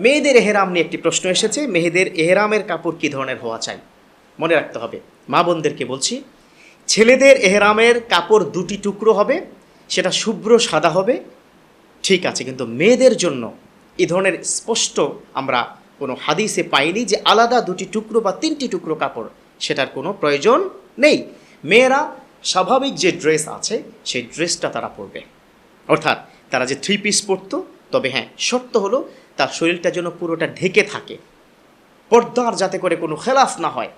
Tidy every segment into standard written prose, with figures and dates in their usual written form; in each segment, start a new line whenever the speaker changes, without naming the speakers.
মেয়েদের এহরাম নিয়ে একটি প্রশ্ন এসেছে। মেয়েদের এহরামের কাপড় কী ধরনের হওয়া চাই? মনে রাখতে হবে, মা বোনদেরকে বলছি, ছেলেদের এহরামের কাপড় দুটি টুকরো হবে, সেটা শুভ্র সাদা হবে, ঠিক আছে। কিন্তু মেয়েদের জন্য এই ধরনের স্পষ্ট আমরা কোনো হাদিসে পাইনি যে আলাদা দুটি টুকরো বা তিনটি টুকরো কাপড়, সেটার কোনো প্রয়োজন নেই। মেয়েরা স্বাভাবিক যে ড্রেস আছে সেই ড্রেসটা তারা পরবে, অর্থাৎ তারা যে 3 পিস পরতো, তবে হ্যাঁ শর্ত হলো তার শরীরটা যেন পুরোটা ঢেকে থাকে, পর্দার যাতে করে কোনো খেলাফ না হয়।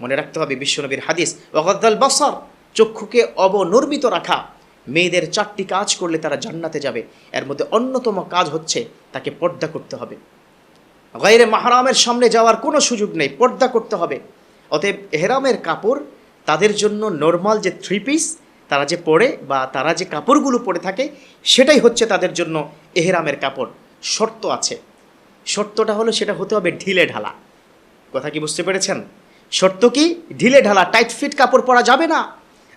মনে রাখতে হবে বিশ্বনবীর হাদিস, ওয়াগাদ্দাল বাসার, চক্ষুকে অবনর্মিত রাখা। মেয়েদের 4টি কাজ করলে তারা জান্নাতে যাবে, এর মধ্যে অন্যতম কাজ হচ্ছে তাকে পর্দা করতে হবে। গায়রে মাহরামের সামনে যাওয়ার কোনো সুযোগ নেই, পর্দা করতে হবে। অতএব এহরামের কাপড় তাদের জন্য নর্মাল যে 3 পিস তারা যে পরে বা তারা যে কাপড়গুলো পরে থাকে সেটাই হচ্ছে তাদের জন্য এহরামের কাপড়। শর্ত আছে, শর্তটা হলো সেটা হতে হবে ঢিলে ঢালা। কথা কি বুঝতে পেরেছেন? শর্ত কি? ঢিলে ঢালা, টাইট ফিট কাপড় পরা যাবে না।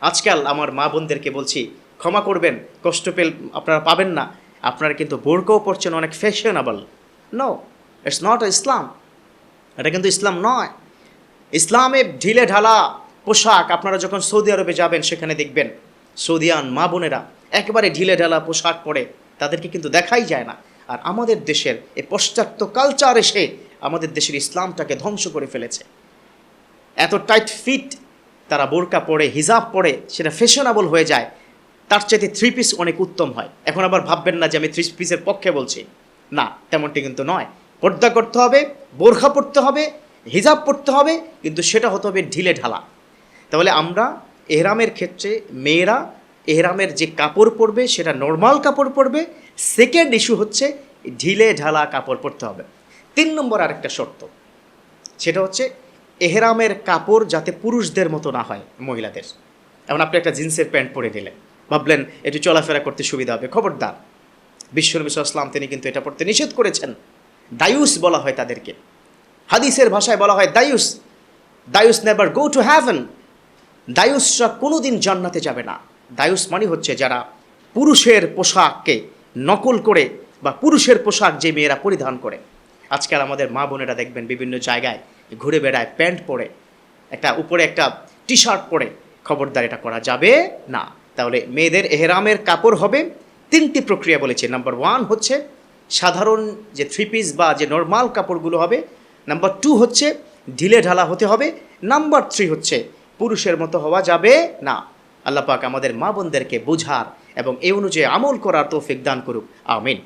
আজকাল আমার মা বোনদেরকে বলছি, ক্ষমা করবেন, কষ্ট পেল আপনারা পাবেন না, আপনারা কিন্তু বোরকাও পরছেন অনেক ফ্যাশনেবল। নো, ইটস নট ইসলাম, এটা কিন্তু ইসলাম নয়। ইসলামে ঢিলে ঢালা পোশাক, আপনারা যখন সৌদি আরবে যাবেন সেখানে দেখবেন সৌদিয়ান মা বোনেরা একেবারে ঢিলে ঢালা পোশাক পরে, তাদেরকে কিন্তু দেখাই যায় না। আর আমাদের দেশের এই পাশ্চাত্য কালচার এসে আমাদের দেশের ইসলামটাকে ধ্বংস করে ফেলেছে। এত টাইট ফিট তারা বোরকা পরে, হিজাব পরে, সেটা ফ্যাশনেবল হয়ে যায়। তার চাইতে 3 পিস অনেক উত্তম হয়। এখন আবার ভাববেন না যে আমি 3 পিসের পক্ষে বলছি, না, তেমনটি কিন্তু নয়। পর্দা করতে হবে, বোরখা পরতে হবে, হিজাব পরতে হবে, কিন্তু সেটা হতে হবে ঢিলে ঢালা। তাহলে আমরা এহরামের ক্ষেত্রে মেয়েরা এহরামের যে কাপড় পরবে সেটা নর্মাল কাপড় পরবে। সেকেন্ড ইস্যু হচ্ছে ঢিলে ঢালা কাপড় পরতে হবে। 3 নম্বর আরেকটা শর্ত, সেটা হচ্ছে এহরামের কাপড় যাতে পুরুষদের মতো না হয় মহিলাদের। এখন আপনি একটা জিন্সের প্যান্ট পরে নিলেন, ভাবলেন একটু চলাফেরা করতে সুবিধা হবে, খবরদার, বিশ্বনবী সাল্লাল্লাহু আলাইহি ওয়াসাল্লাম তিনি কিন্তু এটা পড়তে নিষেধ করেছেন। দায়ুস বলা হয় তাদেরকে, হাদিসের ভাষায় বলা হয় দায়ুস। দায়ুস নেভার গো টু হ্যাভেন, দায়ুসরা কোনো দিন জান্নাতে যাবে না। দায়ুস মানে হচ্ছে যারা পুরুষের পোশাককে নকল করে বা পুরুষের পোশাক যে মেয়েরা পরিধান করে। আজকাল আমাদের মা বোনেরা দেখবেন বিভিন্ন জায়গায় ঘুরে বেড়ায় প্যান্ট পরে, একটা উপরে একটা টি শার্ট পরে, খবরদার, এটা করা যাবে না। তাহলে মেয়েদের এহরামের কাপড় হবে 3টি প্রক্রিয়া বলেছে। নাম্বার 1 হচ্ছে সাধারণ যে 3 পিস বা যে নর্মাল কাপড়গুলো হবে। নাম্বার 2 হচ্ছে ঢিলে ঢালা হতে হবে। নাম্বার 3 হচ্ছে পুরুষের মতো হওয়া যাবে না। আল্লাহ পাক আমাদের মা বোনদেরকে বোঝার এবং এই অনুযায়ী আমল করার তৌফিক দান করুক, আমিন।